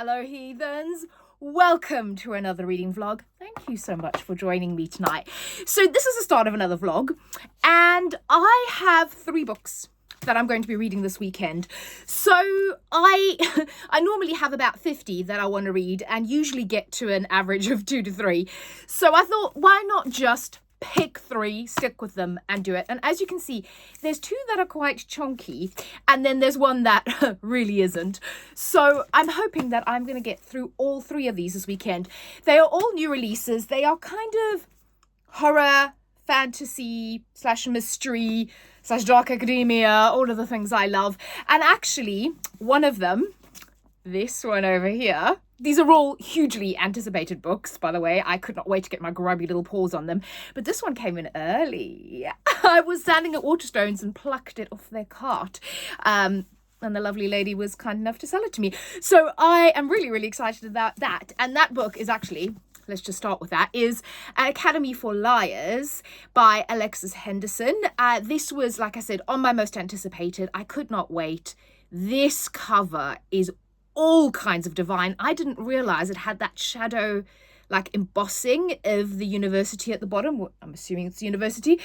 Hello, heathens. Welcome to another reading vlog. Thank you so much for joining me tonight. So this is the start of another vlog, and I have 3 books that I'm going to be reading this weekend. So I normally have about 50 that I want to read and usually get to an average of 2 to 3. So I thought, why not just pick 3, stick with them and do it. And as you can see, there's 2 that are quite chunky and then there's one that really isn't. So I'm hoping that I'm going to get through all 3 of these this weekend. They are all new releases. They are kind of horror, fantasy / mystery / dark academia, all of the things I love. And actually, one of them, this one over here, these are all hugely anticipated books, by the way. I could not wait to get my grubby little paws on them. But this one came in early. I was standing at Waterstones and plucked it off their cart. And the lovely lady was kind enough to sell it to me. So I am really, really excited about that. And that book is actually, let's just start with that, is An Academy for Liars by Alexis Henderson. This was, like I said, on my most anticipated. I could not wait. This cover is all kinds of divine. I didn't realize it had that shadow like embossing of the university at the bottom. I'm assuming it's the university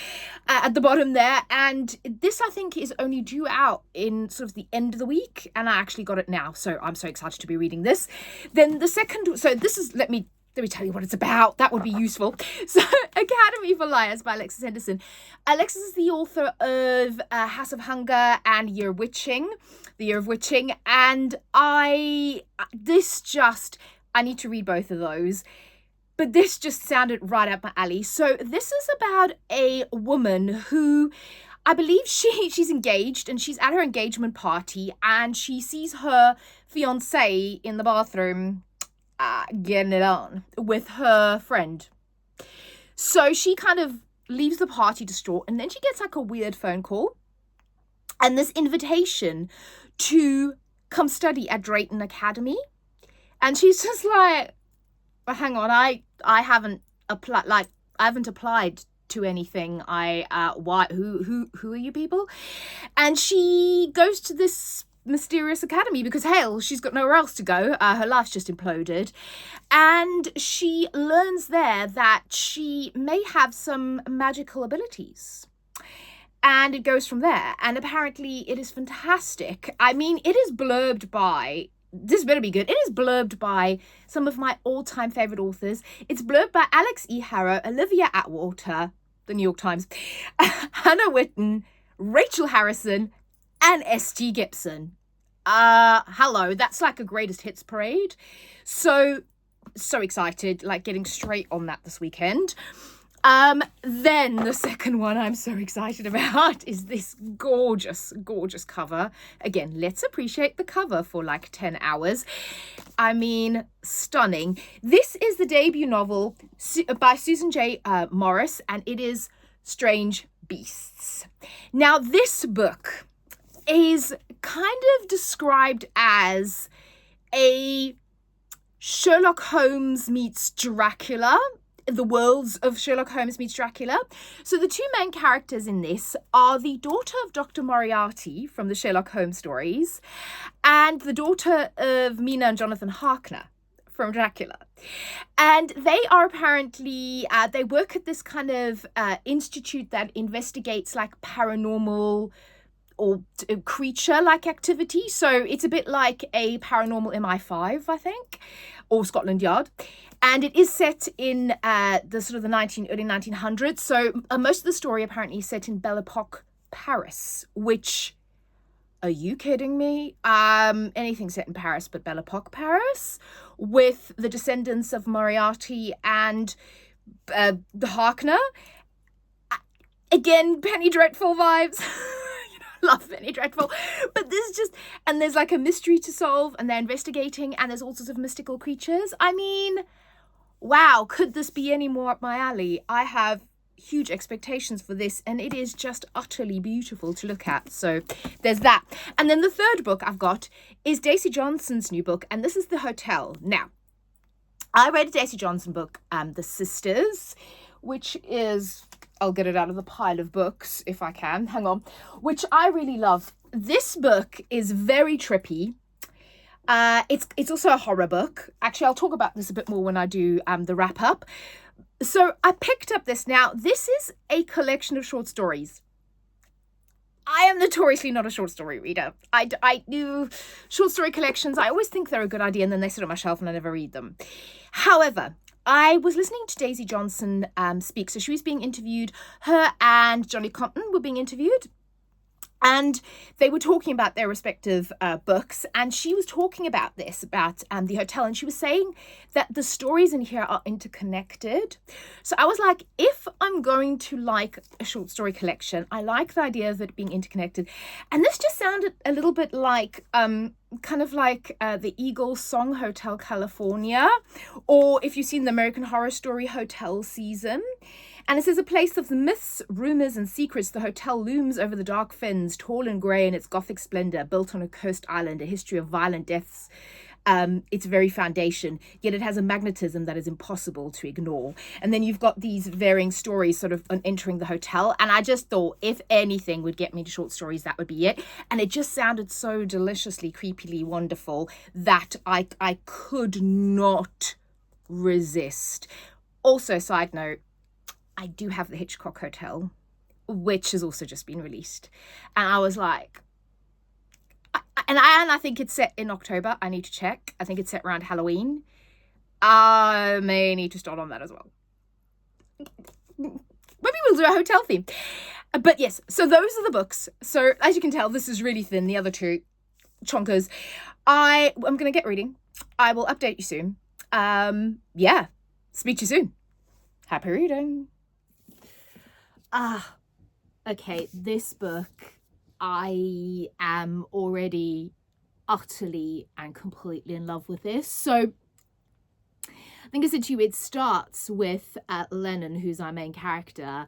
at the bottom there. And this, I think, is only due out in sort of the end of the week. And I actually got it now. So I'm so excited to be reading this. Then the second, so this is, let me tell you what it's about. That would be useful. So Academy for Liars by Alexis Henderson. Alexis is the author of House of Hunger and The Year of Witching. And I need to read both of those. But this just sounded right up my alley. So this is about a woman who, I believe she's engaged and she's at her engagement party and she sees her fiancé in the bathroom getting it on with her friend. So she kind of leaves the party distraught, and then she gets like a weird phone call and this invitation to come study at Drayton Academy. And she's just like, well, hang on, I haven't applied to anything. Why, who are you people? And she goes to this mysterious academy because hell, she's got nowhere else to go. Her life's just imploded, and she learns there that she may have some magical abilities, and it goes from there. And apparently it is fantastic. I mean, it is blurbed by, this better be good, it is blurbed by some of my all-time favorite authors. It's blurbed by Alex E. Harrow, Olivia Atwater, the New York Times, Hannah Witten, Rachel Harrison, and S.G. Gibson. Hello, that's like a greatest hits parade. So excited, like getting straight on that this weekend. Then the second one I'm so excited about is this gorgeous, gorgeous cover. Again, let's appreciate the cover for like 10 hours. I mean, stunning. This is the debut novel by Susan J. Morris, and it is Strange Beasts. Now, this book is kind of described as a Sherlock Holmes meets Dracula, the worlds of Sherlock Holmes meets Dracula. So the 2 main characters in this are the daughter of Dr. Moriarty from the Sherlock Holmes stories and the daughter of Mina and Jonathan Harker from Dracula. And they are apparently, they work at this kind of institute that investigates like paranormal or creature-like activity. So it's a bit like a paranormal MI5, I think, or Scotland Yard. And it is set in the sort of the early 1900s. So most of the story apparently is set in Belle Epoque, Paris, which, are you kidding me? Anything set in Paris but Belle Epoque, Paris, with the descendants of Moriarty and the Harkner. Again, Penny Dreadful vibes. Love Penny Dreadful, but this is just, and there's like a mystery to solve and they're investigating and there's all sorts of mystical creatures. I mean, wow, could this be any more up my alley? I have huge expectations for this and it is just utterly beautiful to look at. So there's that. And then the third book I've got is Daisy Johnson's new book, and this is The Hotel. Now, I read a Daisy Johnson book, The Sisters, which is, I'll get it out of the pile of books if I can, hang on, which I really love. This book is very trippy. It's also a horror book. Actually, I'll talk about this a bit more when I do the wrap up. So I picked up this. Now, this is a collection of short stories. I am notoriously not a short story reader. I do short story collections. I always think they're a good idea and then they sit on my shelf and I never read them. However, I was listening to Daisy Johnson speak. So she was being interviewed. Her and Johnny Compton were being interviewed. And they were talking about their respective books. And she was talking about this, about the hotel. And she was saying that the stories in here are interconnected. So I was like, if I'm going to like a short story collection, I like the idea of it being interconnected. And this just sounded a little bit like, kind of like the Eagle Song Hotel California. Or if you've seen the American Horror Story Hotel season. And it says, a place of the myths, rumours and secrets, the hotel looms over the dark fens, tall and grey in its gothic splendour, built on a coast island, a history of violent deaths, its very foundation, yet it has a magnetism that is impossible to ignore. And then you've got these varying stories sort of on entering the hotel. And I just thought, if anything would get me to short stories, that would be it. And it just sounded so deliciously, creepily wonderful that I could not resist. Also, side note, I do have the Hitchcock Hotel, which has also just been released. And I was like, I think it's set in October. I need to check. I think it's set around Halloween. I may need to start on that as well. Maybe we'll do a hotel theme. But yes, so those are the books. So as you can tell, this is really thin. The other two, chonkers. I'm going to get reading. I will update you soon. Yeah, speak to you soon. Happy reading. Okay, this book, I am already utterly and completely in love with this. So I think I said to you, it starts with Lennon, who's our main character.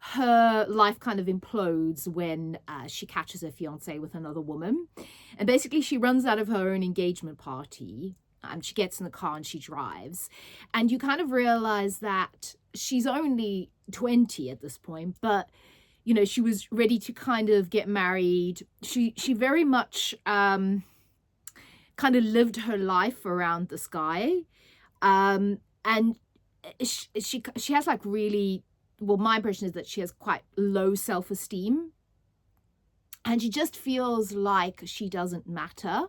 Her life kind of implodes when she catches her fiance with another woman. And basically she runs out of her own engagement party. She gets in the car and she drives. And you kind of realize that she's only 20 at this point, but you know, she was ready to kind of get married. She very much kind of lived her life around this guy. And she has like really, well, my impression is that she has quite low self-esteem. And she just feels like she doesn't matter.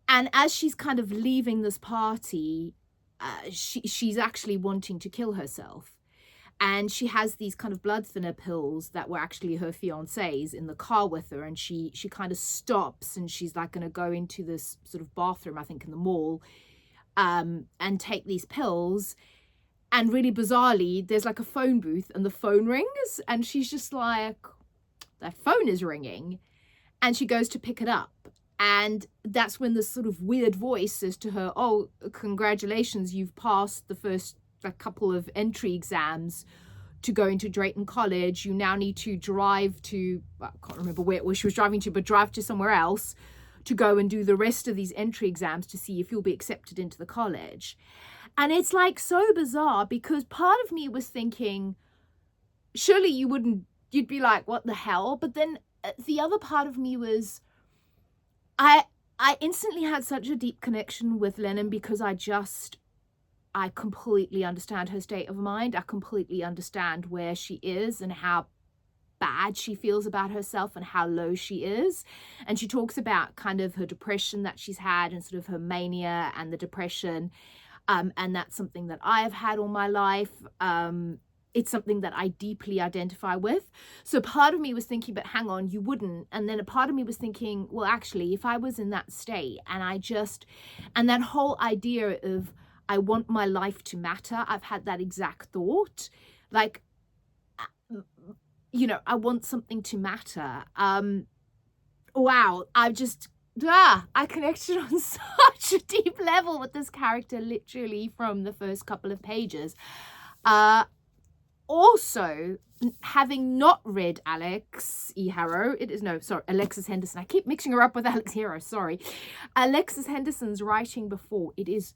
And as she's kind of leaving this party, she's actually wanting to kill herself. And she has these kind of blood thinner pills that were actually her fiance's in the car with her. And she kind of stops and she's like going to go into this sort of bathroom, I think in the mall, and take these pills. And really bizarrely, there's like a phone booth and the phone rings. And she's just like, that phone is ringing. And she goes to pick it up. And that's when this sort of weird voice says to her, oh, congratulations, you've passed the first couple of entry exams to go into Drayton College. You now need to drive to, I can't remember where she was driving to, but drive to somewhere else to go and do the rest of these entry exams to see if you'll be accepted into the college. And it's like so bizarre because part of me was thinking, surely you'd be like, what the hell? But then the other part of me was, I instantly had such a deep connection with Lennon because I completely understand her state of mind. I completely understand where she is and how bad she feels about herself and how low she is. And she talks about kind of her depression that she's had and sort of her mania and the depression. And that's something that I have had all my life. It's something that I deeply identify with. So part of me was thinking, but hang on, you wouldn't. And then a part of me was thinking, well, actually, if I was in that state and that whole idea of, I want my life to matter. I've had that exact thought. Like, you know, I want something to matter. Wow, I connected on such a deep level with this character, literally from the first couple of pages. Also, having not read Alexis Henderson. I keep mixing her up with Alex Hero, sorry. Alexis Henderson's writing before, it is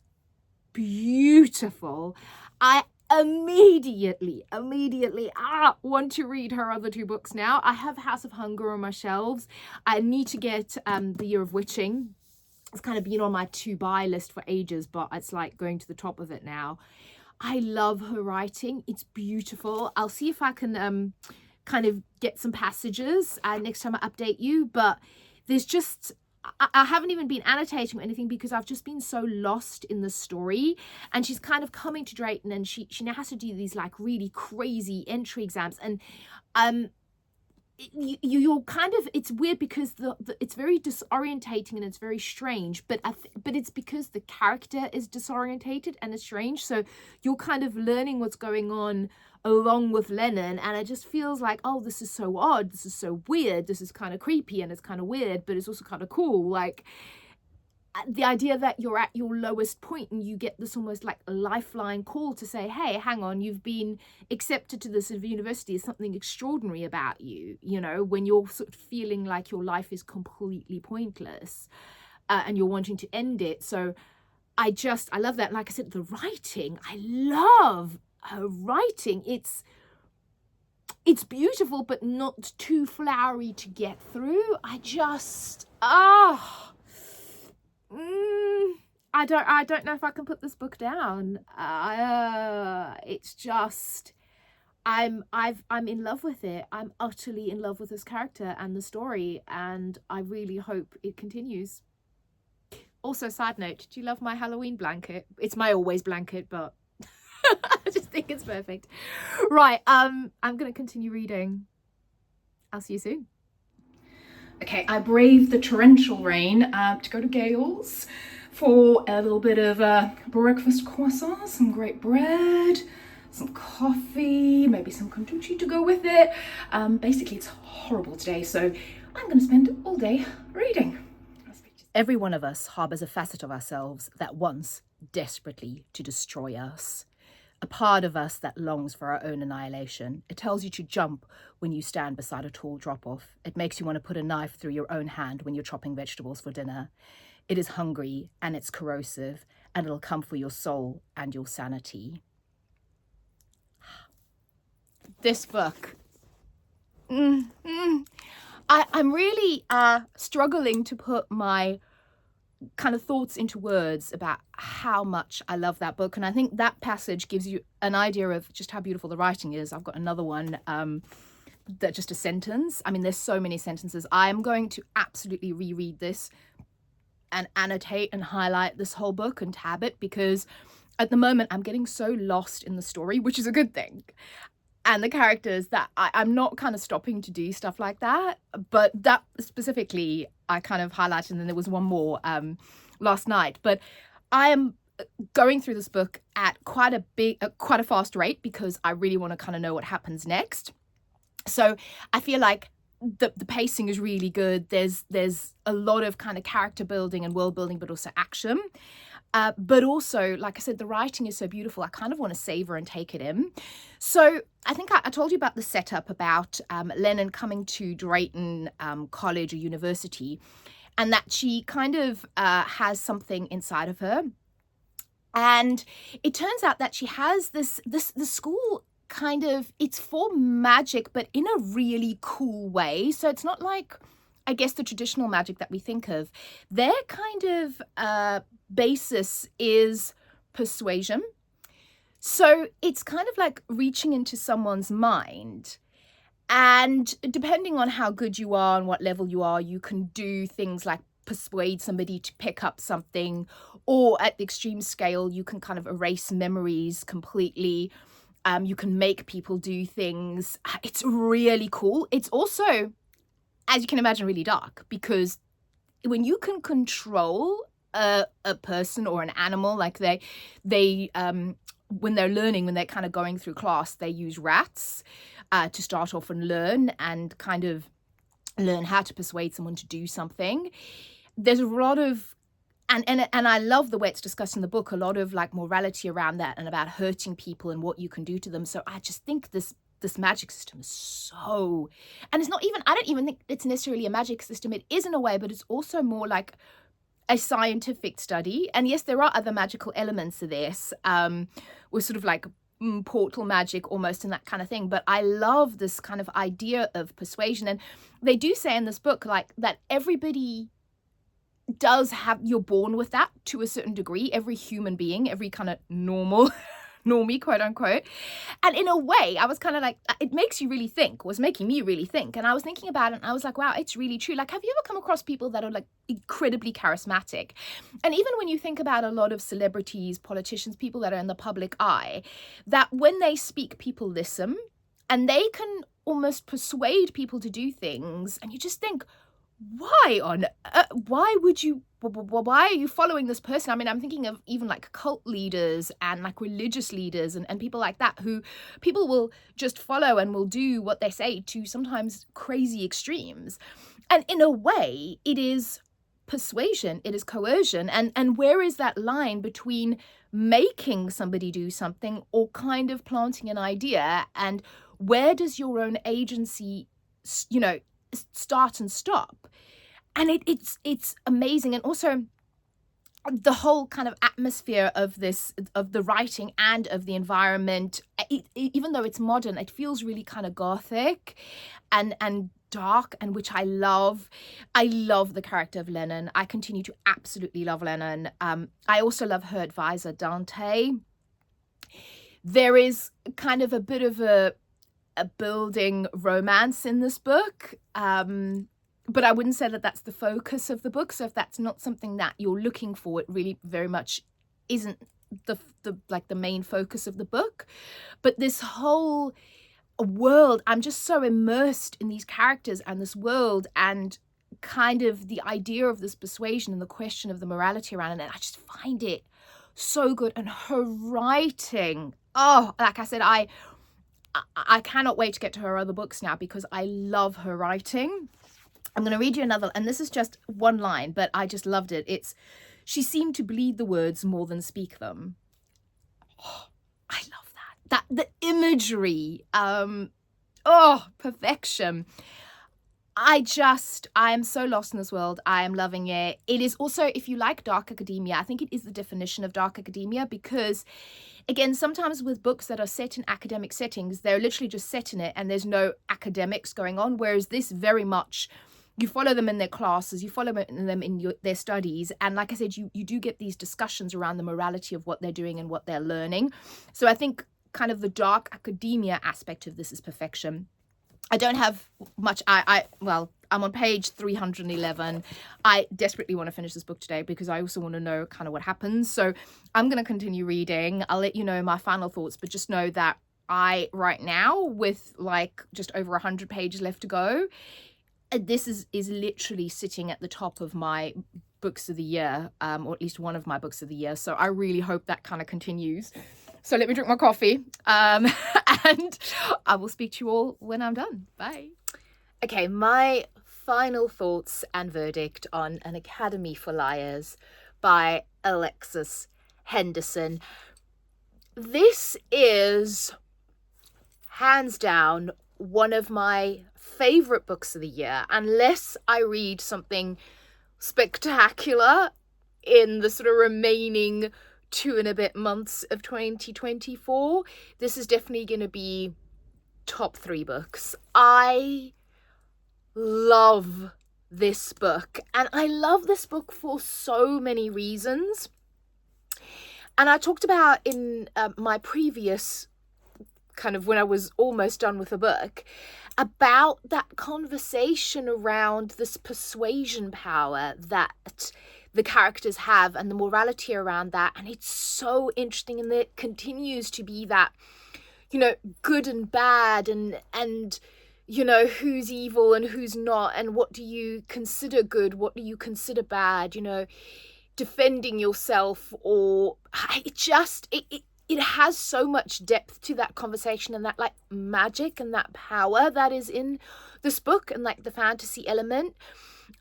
beautiful. I immediately want to read her other two books now. I have House of Hunger on my shelves. I need to get The Year of Witching It's kind of been on my to buy list for ages, but it's like going to the top of it now. I love her writing. It's beautiful. I'll see if I can kind of get some passages next time I update you, but there's just, I haven't even been annotating or anything because I've just been so lost in the story. And she's kind of coming to Drayton, and she now has to do these like really crazy entry exams, and you're kind of, it's weird because it's very disorientating and it's very strange, but it's because the character is disorientated and it's strange, so you're kind of learning what's going on along with Lennon, and it just feels like, oh, this is so odd, this is so weird, this is kind of creepy, and it's kind of weird, but it's also kind of cool. Like the idea that you're at your lowest point and you get this almost like lifeline call to say, hey, hang on, you've been accepted to this university, is something extraordinary about you, you know, when you're sort of feeling like your life is completely pointless and you're wanting to end it. So I love that. And like I said, the writing, I love her writing. It's beautiful, but not too flowery to get through. I don't know if I can put this book down. It's just, I'm in love with it. I'm utterly in love with this character and the story, and I really hope it continues. Also, side note, do you love my Halloween blanket? It's my always blanket, but I just think it's perfect. Right, I'm gonna continue reading. I'll see you soon. Okay, I braved the torrential rain to go to Gales for a little bit of breakfast croissant, some great bread, some coffee, maybe some konduchi to go with it. Basically, it's horrible today, so I'm going to spend all day reading. Every one of us harbours a facet of ourselves that wants desperately to destroy us. A part of us that longs for our own annihilation. It tells you to jump when you stand beside a tall drop-off. It makes you want to put a knife through your own hand when you're chopping vegetables for dinner. It is hungry and it's corrosive, and it'll come for your soul and your sanity. This book. I'm really struggling to put my kind of thoughts into words about how much I love that book, and I think that passage gives you an idea of just how beautiful the writing is. I've got another one that just a sentence. I mean, there's so many sentences. I'm going to absolutely reread this and annotate and highlight this whole book and tab it, because at the moment I'm getting so lost in the story, which is a good thing, and the characters, that I'm not kind of stopping to do stuff like that. But that specifically I kind of highlighted, and then there was one more last night. But I am going through this book at quite a fast rate, because I really want to kind of know what happens next. So I feel like the pacing is really good. There's a lot of kind of character building and world building, but also action. But also, like I said, the writing is so beautiful. I kind of want to savor and take it in. So I think I told you about the setup about Lennon coming to Drayton College or University, and that she kind of has something inside of her. And it turns out that she has the school kind of, it's for magic, but in a really cool way. So it's not like, I guess, the traditional magic that we think of. Their kind of basis is persuasion. So it's kind of like reaching into someone's mind. And depending on how good you are and what level you are, you can do things like persuade somebody to pick up something, or at the extreme scale, you can kind of erase memories completely. You can make people do things. It's really cool. It's also, as you can imagine, really dark, because when you can control a person or an animal, like they when they're learning, when they're kind of going through class, they use rats to start off and learn kind of learn how to persuade someone to do something. There's a lot of, and I love the way it's discussed in the book, a lot of like morality around that and about hurting people and what you can do to them. So I just think this magic system is so, and it's not even, I don't even think it's necessarily a magic system. It is in a way, but it's also more like a scientific study. And yes, there are other magical elements of this, with sort of like portal magic almost and that kind of thing. But I love this kind of idea of persuasion. And they do say in this book like that everybody does have, you're born with that to a certain degree. Every human being, every kind of normie, quote unquote. And in a way, I was kind of like, it makes you really think, was making me really think. And I was thinking about it and I was like, wow, it's really true. Like, have you ever come across people that are like incredibly charismatic? And even when you think about a lot of celebrities, politicians, people that are in the public eye, that when they speak, people listen and they can almost persuade people to do things. And you just think, why are you following this person? I mean, I'm thinking of even like cult leaders and like religious leaders and people like that, who people will just follow and will do what they say to sometimes crazy extremes. And in a way, it is persuasion, it is coercion. And where is that line between making somebody do something or kind of planting an idea? And where does your own agency, start and stop? And it's amazing. And also the whole kind of atmosphere of the writing and of the environment, even though it's modern, it feels really kind of gothic and dark, and which I love. I love the character of Lennon. I continue to absolutely love Lennon. I also love her advisor, Dante. There is kind of a bit of a building romance in this book, but I wouldn't say that that's the focus of the book. So if that's not something that you're looking for, it really very much isn't the main focus of the book. But this whole world, I'm just so immersed in these characters and this world and kind of the idea of this persuasion and the question of the morality around it. And I just find it so good. And her writing, oh, like I said, I cannot wait to get to her other books now because I love her writing. I'm going to read you another, and this is just one line, but I just loved it. It's, she seemed to bleed the words more than speak them. Oh, I love that. The imagery, perfection. I am so lost in this world. I am loving it. It is also, if you like dark academia, I think it is the definition of dark academia because, again, sometimes with books that are set in academic settings, they're literally just set in it and there's no academics going on. Whereas this very much, you follow them in their classes, you follow them in their studies. And like I said, you do get these discussions around the morality of what they're doing and what they're learning. So I think kind of the dark academia aspect of this is perfection. I don't have much. I'm on page 311. I desperately want to finish this book today because I also want to know kind of what happens. So I'm going to continue reading. I'll let you know my final thoughts, but just know that right now, with like just over 100 pages left to go, this is literally sitting at the top of my books of the year, or at least one of my books of the year. So I really hope that kind of continues. So let me drink my coffee, and I will speak to you all when I'm done. Bye. Okay, my final thoughts and verdict on An Academy for Liars by Alexis Henderson. This is hands down one of my favorite books of the year, unless I read something spectacular in the sort of remaining 2 and a bit months of 2024. This is definitely going to be top 3 books. I love this book, and I love this book for so many reasons. And I talked about in my previous kind of when I was almost done with the book about that conversation around this persuasion power that the characters have and the morality around that. And it's so interesting, and it continues to be that, good and bad and who's evil and who's not, and what do you consider good, what do you consider bad, defending yourself, or it has so much depth to that conversation and that like magic and that power that is in this book and like the fantasy element.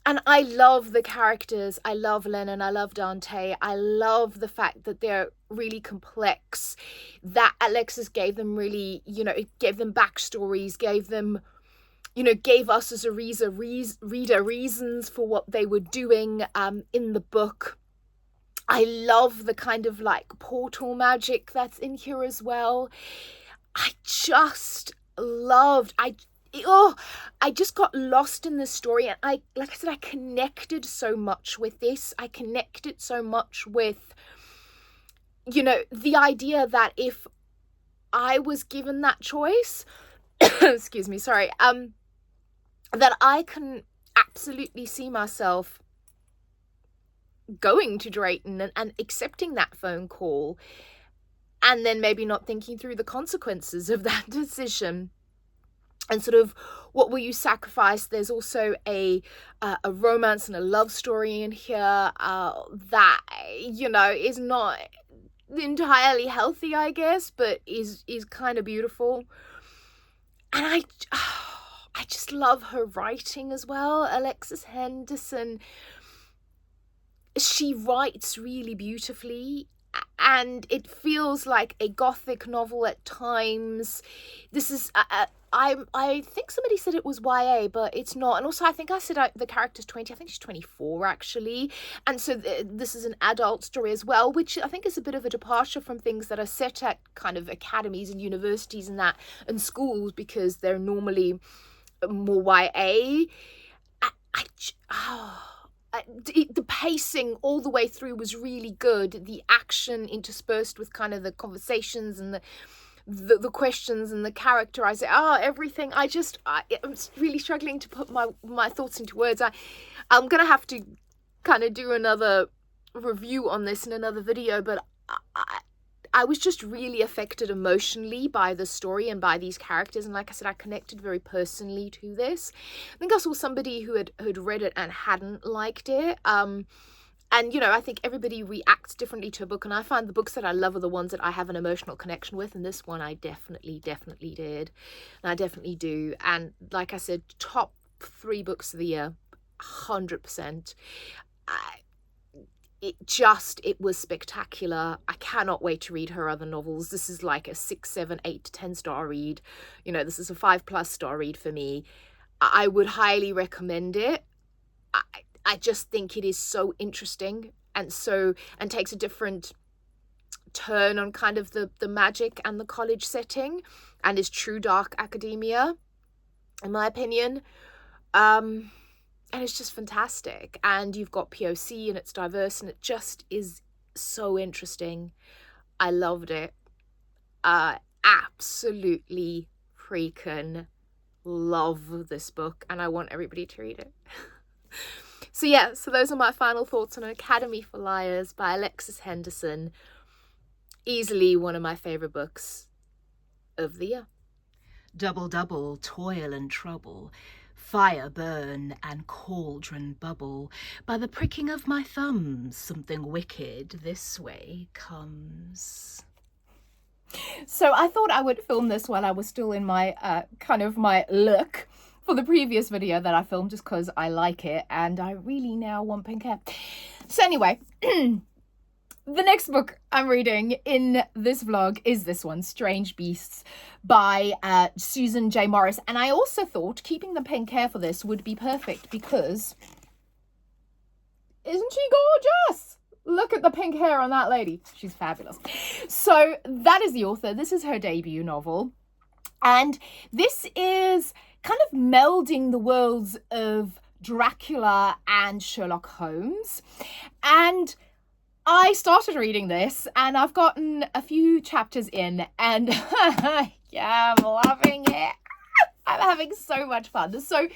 And I love the characters. I love Lennon. I love Dante. I love the fact that they're really complex, that Alexis gave them really, it gave them backstories, gave them, gave us as a reader reasons for what they were doing in the book. I love the kind of like portal magic that's in here as well. I just loved, I just got lost in the story, and like I said, I connected so much with this. I connected so much with, the idea that if I was given that choice, excuse me, sorry, that I can absolutely see myself going to Drayton and accepting that phone call, and then maybe not thinking through the consequences of that decision. And sort of, what will you sacrifice? There's also a romance and a love story in here that, is not entirely healthy, I guess, but is kind of beautiful. And I just love her writing as well. Alexis Henderson, she writes really beautifully, and it feels like a gothic novel at times. This is I think somebody said it was YA, but it's not. And also, I think I said the character's 20. I think she's 24, actually. And so this is an adult story as well, which I think is a bit of a departure from things that are set at kind of academies and universities and schools, because they're normally more YA. The pacing all the way through was really good. The action interspersed with kind of the conversations and the questions and the characterizing, everything. I'm really struggling to put my thoughts into words. I'm gonna have to kind of do another review on this in another video, but I was just really affected emotionally by the story and by these characters, and like I said, I connected very personally to this. I think I saw somebody who had read it and hadn't liked it. And, I think everybody reacts differently to a book, and I find the books that I love are the ones that I have an emotional connection with, and this one I definitely did, and I definitely do. And like I said, top 3 books of the year, 100%. It was spectacular. I cannot wait to read her other novels. This is like a 6, 7, 8 to 10 star read. This is a 5+ star read for me. I would highly recommend it. I just think it is so interesting and takes a different turn on kind of the magic and the college setting, and is true dark academia, in my opinion. And it's just fantastic. And you've got POC, and it's diverse, and it just is so interesting. I loved it. Absolutely freaking love this book, and I want everybody to read it. So those are my final thoughts on Academy for Liars by Alexis Henderson. Easily one of my favourite books of the year. Double, double, toil and trouble, fire burn and cauldron bubble. By the pricking of my thumbs, something wicked this way comes. So I thought I would film this while I was still in my my look for the previous video that I filmed, just because I like it and I really now want pink hair. So anyway, the next book I'm reading in this vlog is this one, Strange Beasts by Susan J. Morris. And I also thought keeping the pink hair for this would be perfect, because isn't she gorgeous? Look at the pink hair on that lady. She's fabulous. So that is the author. This is her debut novel. And this is kind of melding the worlds of Dracula and Sherlock Holmes. And I started reading this, and I've gotten a few chapters in, and yeah, I'm loving it. I'm having so much fun. So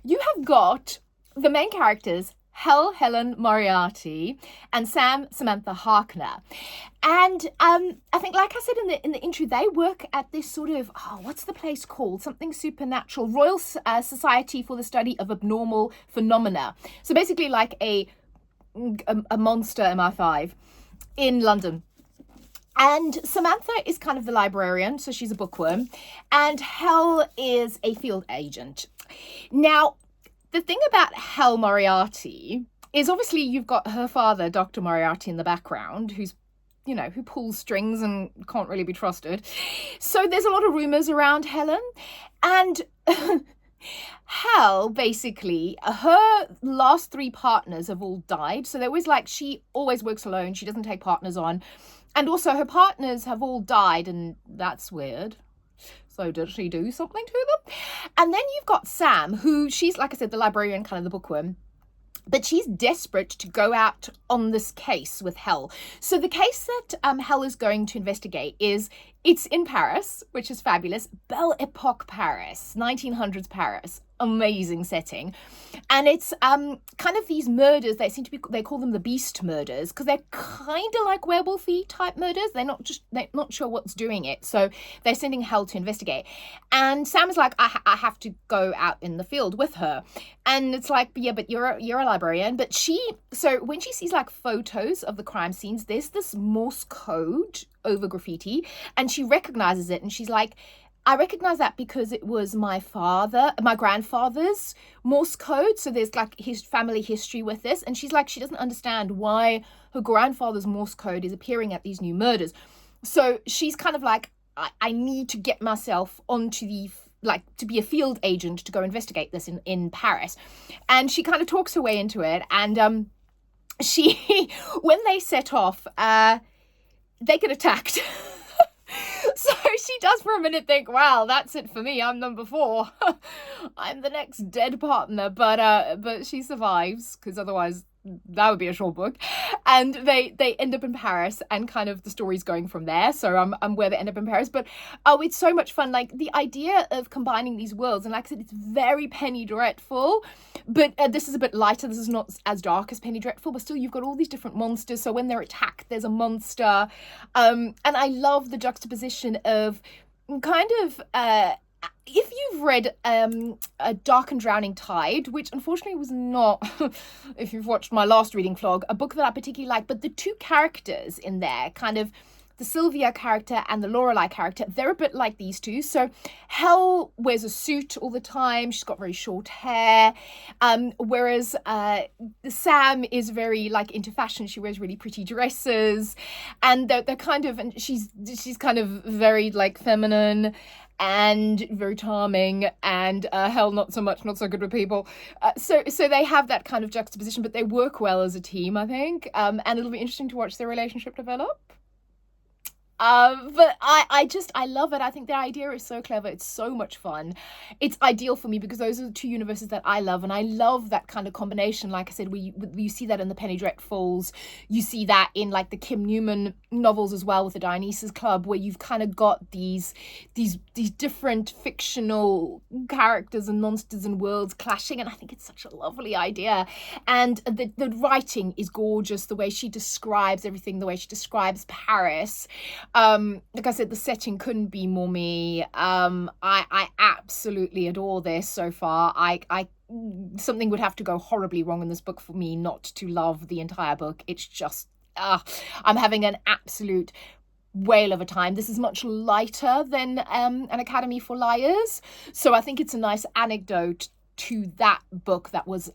you have got the main characters, Helen Moriarty and Samantha Harkner, and I think, like I said in the intro, they work at this sort of, what's the place called? Something supernatural, Royal Society for the Study of Abnormal Phenomena. So basically, like a monster MI5 in London. And Samantha is kind of the librarian, so she's a bookworm, and Hel is a field agent. Now, the thing about Hel Moriarty is, obviously you've got her father, Dr. Moriarty, in the background, who's, who pulls strings and can't really be trusted. So there's a lot of rumours around Helen. And Hel, basically, her last 3 partners have all died. So there was she always works alone. She doesn't take partners on. And also her partners have all died, and that's weird. So did she do something to them? And then you've got Sam, who she's, like I said, the librarian, kind of the bookworm. But she's desperate to go out on this case with Hell. So the case that Hell is going to investigate it's in Paris, which is fabulous. Belle Epoque Paris, 1900s Paris. Amazing setting. And it's kind of these murders, they call them the beast murders, because they're kind of like werewolfy type murders. They're not sure what's doing it. So they're sending Hell to investigate. And Sam is like, I have to go out in the field with her. And it's like, yeah, but you're a librarian. But so when she sees like photos of the crime scenes, there's this Morse code over graffiti, and she recognizes it, and she's like, I recognize that because it was my grandfather's Morse code. So there's like his family history with this. And she's like, she doesn't understand why her grandfather's Morse code is appearing at these new murders. So she's kind of like, I need to get myself onto to be a field agent to go investigate this in Paris. And she kind of talks her way into it. And when they set off, they get attacked. So she does for a minute think, wow, that's it for me. I'm number 4. I'm the next dead partner. But she survives, because otherwise that would be a short book. And they end up in Paris, and kind of the story's going from there. So I'm where they end up in Paris. But it's so much fun. Like the idea of combining these worlds, and like I said, it's very Penny Dreadful, but this is a bit lighter. This is not as dark as Penny Dreadful, but still you've got all these different monsters. So when they're attacked, there's a monster. And I love the juxtaposition of kind of if you've read A Dark and Drowning Tide, which unfortunately was not, if you've watched my last reading vlog, a book that I particularly like, but the two characters in there, kind of the Sylvia character and the Lorelei character, they're a bit like these two. So Hell wears a suit all the time. She's got very short hair. Whereas Sam is very like into fashion. She wears really pretty dresses, and they're kind of, and she's kind of very like feminine and very charming, and Hell not so much, not so good with people. So they have that kind of juxtaposition, but they work well as a team, I think. And it'll be interesting to watch their relationship develop. But I love it. I think the idea is so clever. It's so much fun. It's ideal for me because those are the two universes that I love, and I love that kind of combination. Like I said, you see that in the Penny Dreadfuls. You see that in like the Kim Newman novels as well, with the Dionysus Club, where you've kind of got these different fictional characters and monsters and worlds clashing, and I think it's such a lovely idea. And the writing is gorgeous. The way she describes everything, the way she describes Paris. Like I said, the setting couldn't be more me. I absolutely adore this so far. Something would have to go horribly wrong in this book for me not to love the entire book. It's just, I'm having an absolute whale of a time. This is much lighter than An Academy for Liars. So I think it's a nice anecdote to that book that was,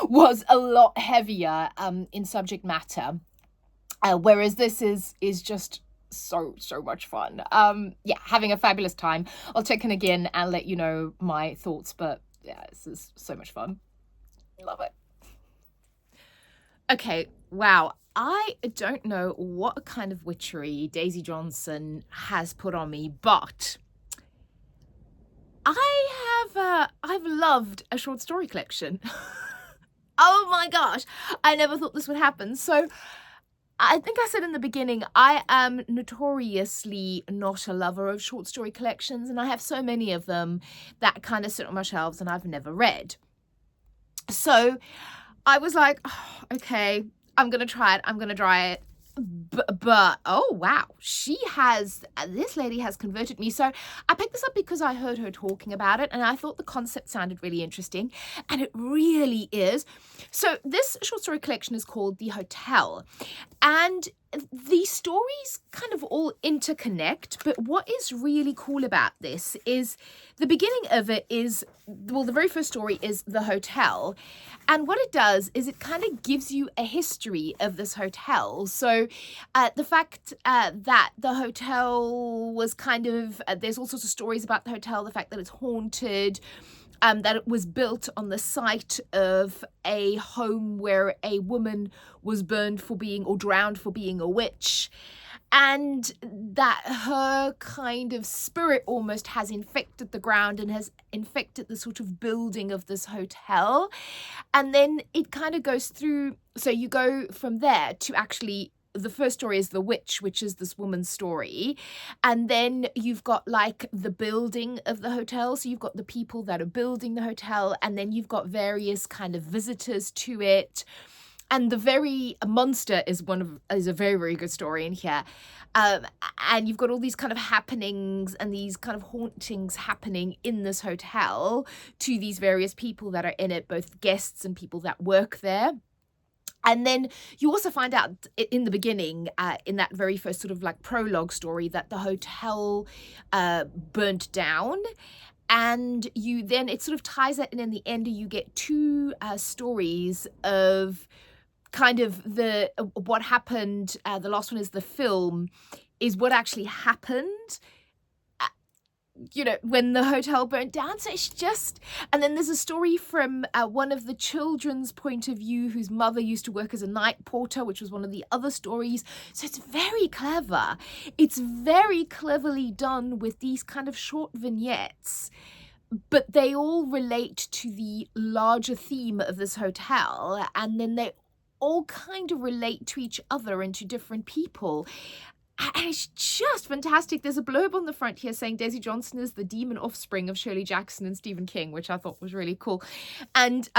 was a lot heavier in subject matter. Whereas this is just so much fun. Yeah, having a fabulous time. I'll check in again and let you know my thoughts, but yeah, this is so much fun. Love it. Okay, wow. I don't know what kind of witchery Daisy Johnson has put on me, but I've loved a short story collection. Oh my gosh, I never thought this would happen. So I think I said in the beginning, I am notoriously not a lover of short story collections, and I have so many of them that kind of sit on my shelves and I've never read. So I was like, oh, okay, I'm going to try it. But oh wow, this lady has converted me. So I picked this up because I heard her talking about it and I thought the concept sounded really interesting, and it really is. So this short story collection is called The Hotel, and the stories kind of all interconnect, but what is really cool about this is the beginning of it is, well, the very first story is The Hotel, and what it does is it kind of gives you a history of this hotel. So the fact that the hotel was kind of, there's all sorts of stories about the hotel, the fact that it's haunted, that it was built on the site of a home where a woman was burned for being, or drowned for being, a witch. And that her kind of spirit almost has infected the ground and has infected the sort of building of this hotel. And then it kind of goes through, so you go from there to actually, the first story is The Witch, which is this woman's story. And then you've got like the building of the hotel. So you've got the people that are building the hotel, and then you've got various kind of visitors to it. And the very monster is a very, very good story in here. And you've got all these kind of happenings and these kind of hauntings happening in this hotel to these various people that are in it, both guests and people that work there. And then you also find out in the beginning, in that very first sort of like prologue story, that the hotel burnt down. And it sort of ties it, and in the end you get two stories of kind of what happened. The last one is the film, is what actually happened, when the hotel burnt down. So it's just, and then there's a story from one of the children's point of view, whose mother used to work as a night porter, which was one of the other stories. So it's very clever. It's very cleverly done with these kind of short vignettes, but they all relate to the larger theme of this hotel, and then they all kind of relate to each other and to different people. And it's just fantastic. There's a blurb on the front here saying Daisy Johnson is the demon offspring of Shirley Jackson and Stephen King, which I thought was really cool. And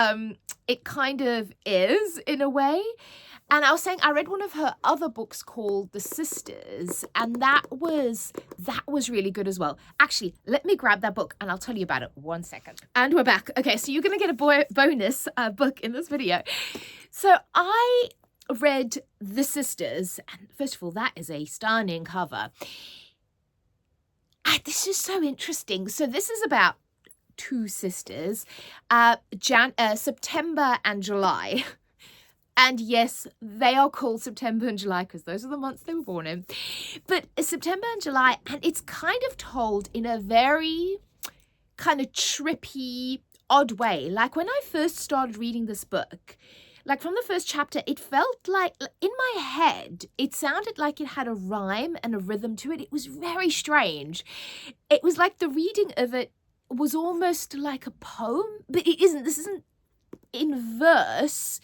it kind of is, in a way. And I was saying, I read one of her other books called The Sisters, and that was really good as well. Actually, let me grab that book and I'll tell you about it. 1 second. And we're back. Okay, so you're going to get a bonus book in this video. So I read The Sisters, and first of all, that is a stunning cover. And this is so interesting. So this is about two sisters, September and July. And yes, they are called September and July because those are the months they were born in. But September and July, and it's kind of told in a very kind of trippy, odd way. Like when I first started reading this book, like from the first chapter, it felt like, in my head, it sounded like it had a rhyme and a rhythm to it. It was very strange. It was like the reading of it was almost like a poem, but it isn't. This isn't in verse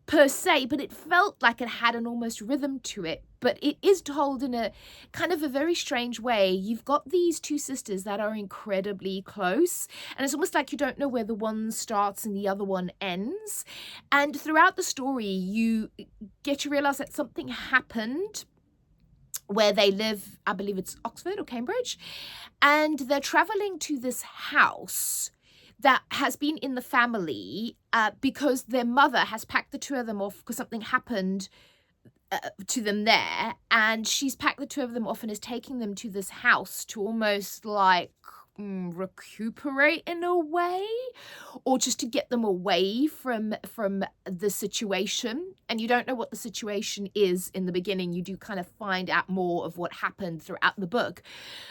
per se, but it felt like it had an almost rhythm to it. But it is told in a kind of a very strange way. You've got these two sisters that are incredibly close, and it's almost like you don't know where the one starts and the other one ends. And throughout the story, you get to realize that something happened where they live. I believe it's Oxford or Cambridge, and they're traveling to this house that has been in the family because their mother has packed the two of them off because something happened to them there, and she's packed the two of them off and is taking them to this house to almost like recuperate in a way, or just to get them away from the situation. And you don't know what the situation is in the beginning. You do kind of find out more of what happened throughout the book.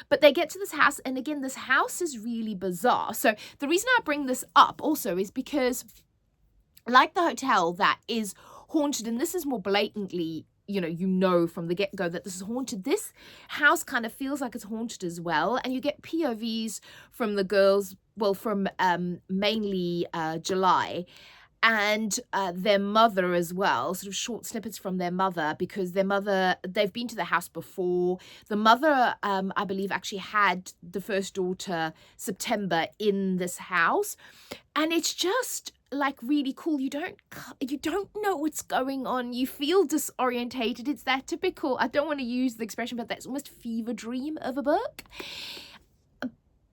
But they get to this house, and again, this house is really bizarre. So the reason I bring this up also is because, like the hotel that is haunted, and this is more blatantly, from the get-go that this is haunted, this house kind of feels like it's haunted as well. And you get POVs from the girls, well, from mainly July and their mother as well, sort of short snippets from their mother, because their mother, they've been to the house before. The mother, I believe, actually had the first daughter, September, in this house. And it's just like really cool. You don't know what's going on. You feel disorientated. It's that typical, I don't want to use the expression, but that's almost fever dream of a book.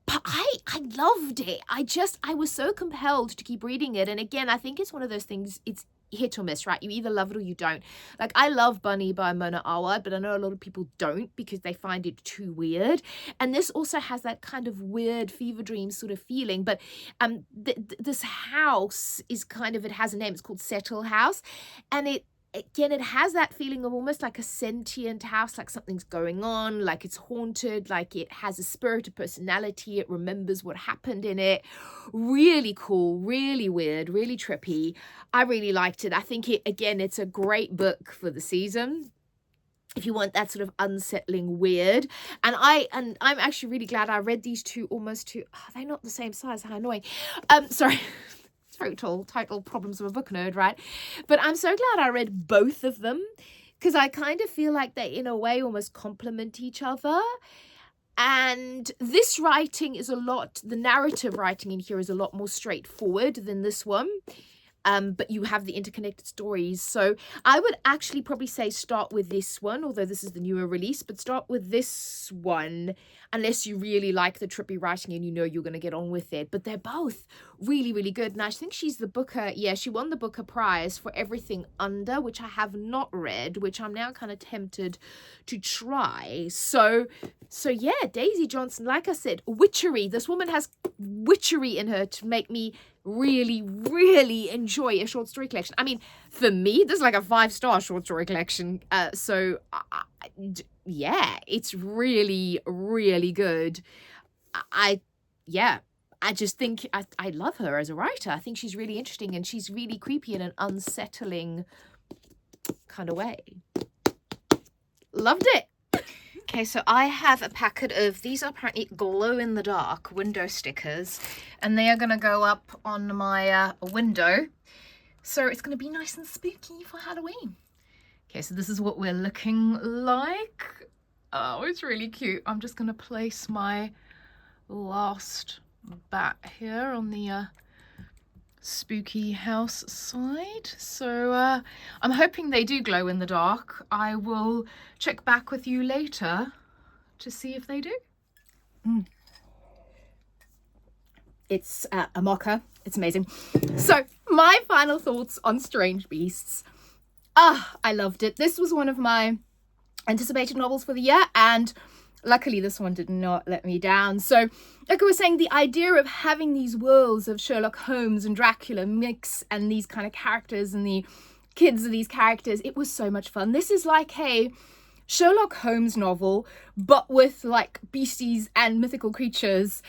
But I loved it. I was so compelled to keep reading it. And again, I think it's one of those things, it's hit or miss, right? You either love it or you don't. Like, I love Bunny by Mona Awad, but I know a lot of people don't because they find it too weird. And this also has that kind of weird fever dream sort of feeling. But this house is kind of, it has a name. It's called Settle House. And again, it has that feeling of almost like a sentient house, like something's going on, like it's haunted, like it has a spirit, a personality, it remembers what happened in it. Really cool, really weird, really trippy. I really liked it. I think it's a great book for the season if you want that sort of unsettling weird. And I'm actually really glad I read these two almost two. Oh, they're not the same size. How annoying. Sorry. Total problems of a book nerd, right? But I'm so glad I read both of them, because I kind of feel like they in a way almost complement each other. And this writing is the narrative writing in here is a lot more straightforward than this one. But you have the interconnected stories. So I would actually probably say start with this one, although this is the newer release, but start with this one unless you really like the trippy writing and you know you're going to get on with it. But they're both really, really good. And I think she's the Booker. Yeah, she won the Booker Prize for Everything Under, which I have not read, which I'm now kind of tempted to try. So yeah, Daisy Johnson, like I said, witchery. This woman has witchery in her to make me really, really enjoy a short story collection. I mean, for me, this is like a 5-star short story collection. Yeah, it's really, really good. I just think I love her as a writer. I think she's really interesting and she's really creepy in an unsettling kind of way. Loved it. Okay, so I have a packet of, these are apparently glow-in-the-dark window stickers, and they are going to go up on my window. So it's going to be nice and spooky for Halloween. Okay, so this is what we're looking like. Oh, it's really cute. I'm just going to place my last bat here on the spooky house side. So I'm hoping they do glow in the dark. I will check back with you later to see if they do. It's a mocha. It's amazing. So my final thoughts on Strange Beasts. I loved it. This was one of my anticipated novels for the year, and luckily this one did not let me down. So like I was saying, the idea of having these worlds of Sherlock Holmes and Dracula mix and these kind of characters and the kids of these characters, it was so much fun. This is like a Sherlock Holmes novel, but with like beasties and mythical creatures.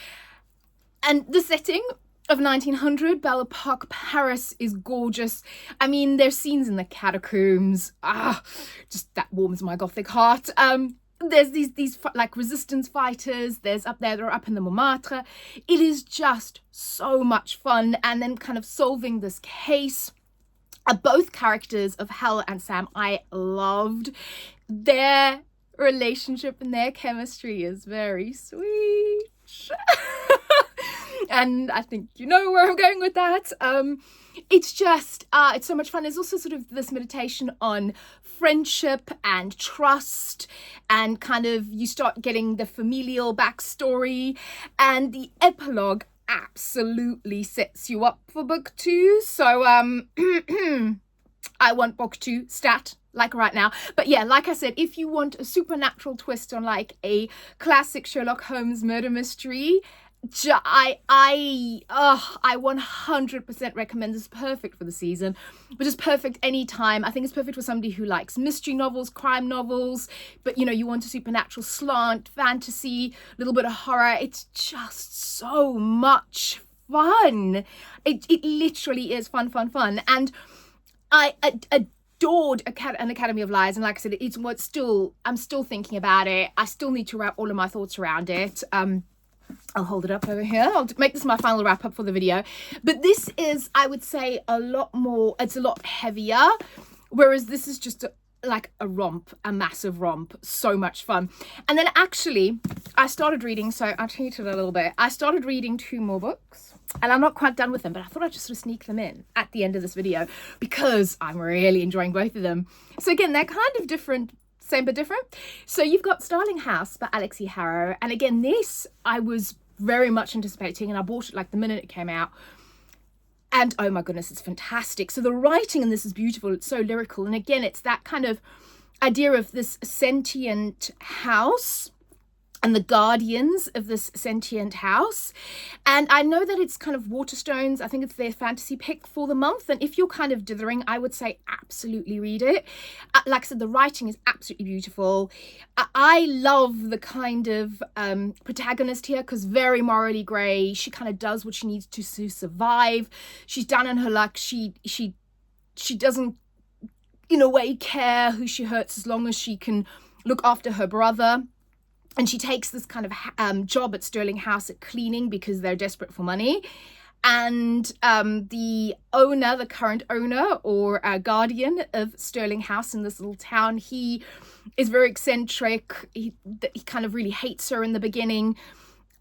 And the setting of 1900, Belle Epoque Paris is gorgeous. I mean, there's scenes in the catacombs. Just that warms my gothic heart. There's these like resistance fighters. They're up in the Montmartre. It is just so much fun. And then kind of solving this case. Both characters of Hal and Sam, I loved. Their relationship and their chemistry is very sweet. And I think you know where I'm going with that. It's just, it's so much fun. There's also sort of this meditation on friendship and trust, and kind of you start getting the familial backstory, and the epilogue absolutely sets you up for book 2. So I want book 2 stat like right now. But yeah, like I said, if you want a supernatural twist on like a classic Sherlock Holmes murder mystery, I 100% recommend this. Perfect for the season, but just perfect anytime. I think it's perfect for somebody who likes mystery novels, crime novels, but you know, you want a supernatural slant, fantasy, a little bit of horror. It's just so much fun. It literally is fun. And I adored An Academy of Lies, and like I said, I'm still thinking about it. I still need to wrap all of my thoughts around it. I'll hold it up over here. I'll make this my final wrap up for the video. But this is, I would say, it's a lot heavier, whereas this is just like a romp, a massive romp. So much fun. And then actually, I started reading, so I'll cheat it a little bit. I started reading 2 more books, and I'm not quite done with them, but I thought I'd just sort of sneak them in at the end of this video because I'm really enjoying both of them. So again, they're kind of different, same but different. So you've got Starling House by Alix E. Harrow. And again, this I was very much anticipating, and I bought it like the minute it came out. And oh my goodness, it's fantastic. So the writing in this is beautiful. It's so lyrical. And again, it's that kind of idea of this sentient house and the guardians of this sentient house. And I know that it's kind of Waterstones. I think it's their fantasy pick for the month. And if you're kind of dithering, I would say absolutely read it. Like I said, the writing is absolutely beautiful. I love the kind of protagonist here, because very morally grey. She kind of does what she needs to survive. She's down on her luck. She doesn't, in a way, care who she hurts as long as she can look after her brother. And she takes this kind of job at Sterling House at cleaning because they're desperate for money. And the owner, the current owner or guardian of Sterling House in this little town, he is very eccentric. He kind of really hates her in the beginning.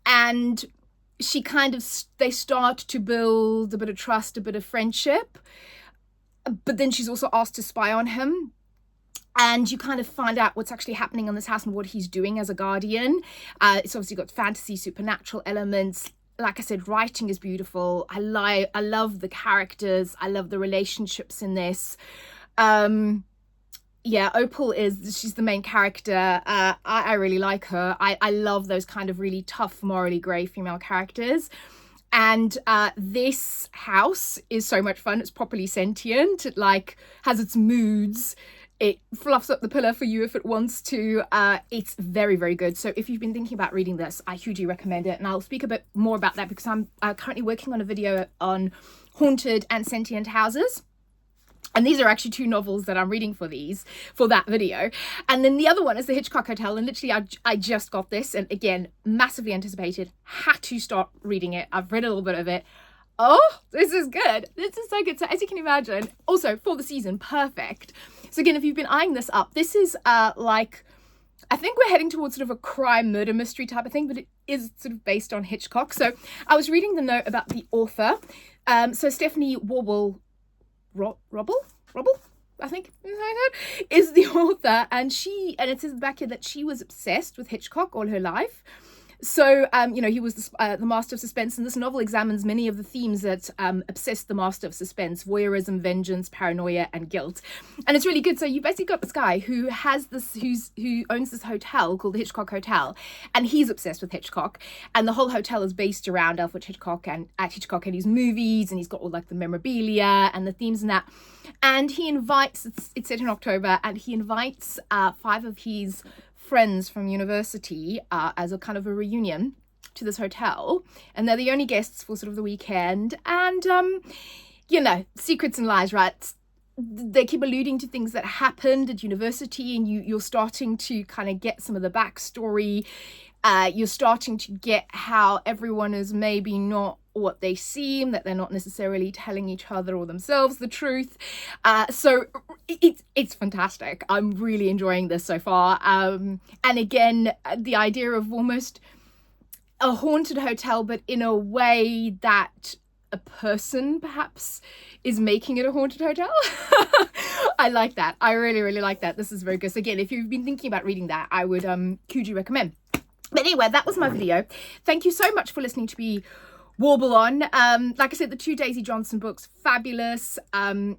And they start to build a bit of trust, a bit of friendship. But then she's also asked to spy on him. And you kind of find out what's actually happening in this house and what he's doing as a guardian. It's obviously got fantasy, supernatural elements. Like I said, writing is beautiful. I love the characters. I love the relationships in this. Yeah, Opal she's the main character. I really like her. I love those kind of really tough, morally grey female characters. And this house is so much fun. It's properly sentient. It has its moods. It fluffs up the pillow for you if it wants to. It's very, very good. So if you've been thinking about reading this, I hugely recommend it. And I'll speak a bit more about that because I'm currently working on a video on haunted and sentient houses. And these are actually 2 novels that I'm reading for that video. And then the other one is The Hitchcock Hotel. And literally I just got this, and again, massively anticipated, had to start reading it. I've read a little bit of it. Oh, this is good. This is so good. So as you can imagine, also for the season, perfect. So again, if you've been eyeing this up, this is I think we're heading towards sort of a crime murder mystery type of thing, but it is sort of based on Hitchcock. So I was reading the note about the author. So Stephanie Robble, I think is the author, and it says back here that she was obsessed with Hitchcock all her life. So, he was the master of suspense, and this novel examines many of the themes that obsessed the master of suspense: voyeurism, vengeance, paranoia, and guilt. And it's really good. So you basically got this guy who owns this hotel called the Hitchcock Hotel, and he's obsessed with Hitchcock. And the whole hotel is based around Alfred Hitchcock and his movies, and he's got all the memorabilia and the themes and that. And he invites, it's set in October, and he invites 5 of his friends from university as a kind of a reunion to this hotel, and they're the only guests for sort of the weekend. And secrets and lies, right? They keep alluding to things that happened at university, and you're starting to kind of get some of the backstory. You're starting to get how everyone is maybe not what they seem, that they're not necessarily telling each other or themselves the truth. So it's fantastic. I'm really enjoying this so far. And again, the idea of almost a haunted hotel, but in a way that a person perhaps is making it a haunted hotel. I like that. I really, really like that. This is very good. So again, if you've been thinking about reading that, I would hugely recommend. But anyway, that was my video. Thank you so much for listening to me warble on. Like I said, the 2 Daisy Johnson books, fabulous.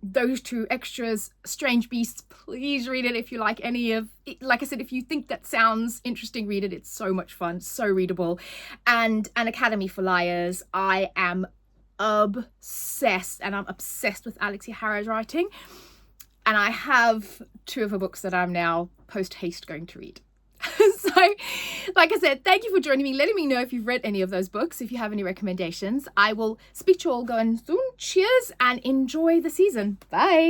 Those 2 extras, Strange Beasts, please read it if you like any of it. Like I said, if you think that sounds interesting, read it. It's so much fun, so readable. And An Academy for Liars. I am obsessed, and I'm obsessed with Alexia Harrow's writing. And I have 2 of her books that I'm now post-haste going to read. So, like I said, thank you for joining me, letting me know if you've read any of those books, if you have any recommendations. I will speak to you all going soon. Cheers and enjoy the season. Bye.